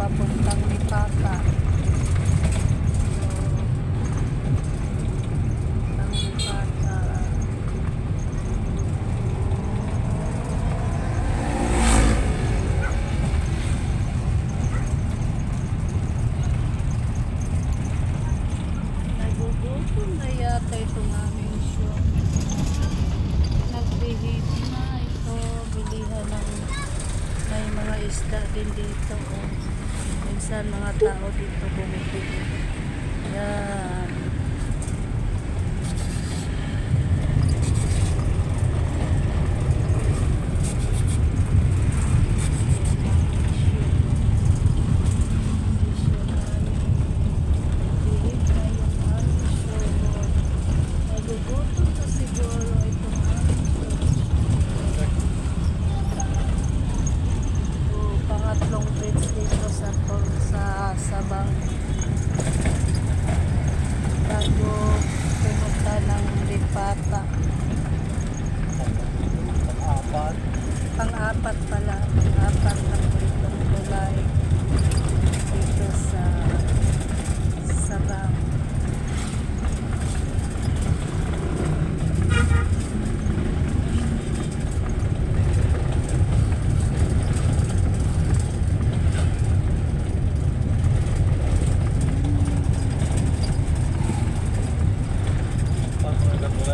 papuntang Lipata. Ang Lipata. Nagugutom na yata itong aming show. Nagbihip na ito. Bilihan ng may mga isda din dito. Oh. Minsan mga tao dito bumibili. Yan. Pangatlong bridge dito sa Sabang bago pumunta ng Lipata. Pang-apat pala. Pang-apat na po itong tulay dito sa Sabang.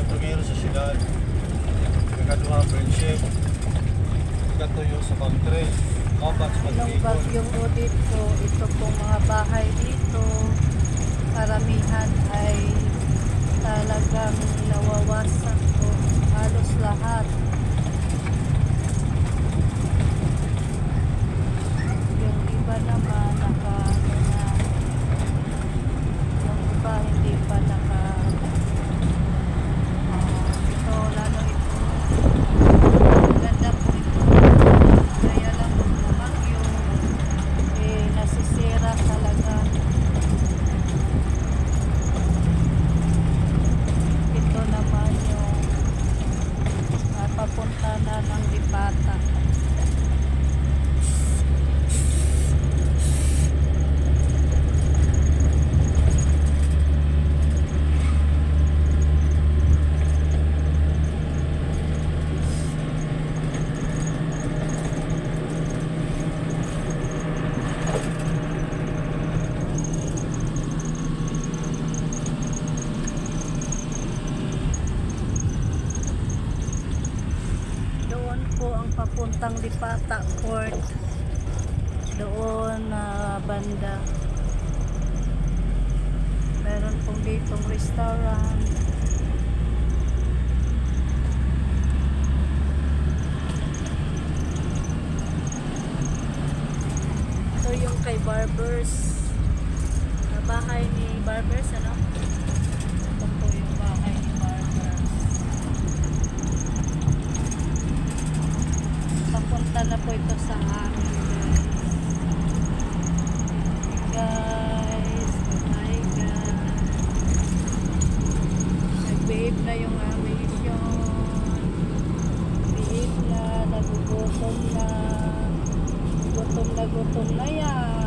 Primero sa siyudad, ikaduha friendship, ikatuyo sa Bangtre, kapat sa Nung Pag-Ibon. bagyong Odette po, ito pong mga bahay dito, karamihan ay talagang nawawasak po, halos lahat. Yung iba naman yung iba hindi pa ito lalo ito ganda po ito, kaya lang bumagyo nasisira talaga. Ito naman yung papunta na ng Lipata. Po ang papuntang Lipata Port doon na banda. Meron pong ditong restaurant. Ito yung kay Barbers, bahay ni Barbers, ano? Ito po yung bahay ni Barbers. Papunta na po ito sa amin, guys. Hi guys. Nag-behave na yung aming isyon. Behave na, nagugutom na. Gutom na yan.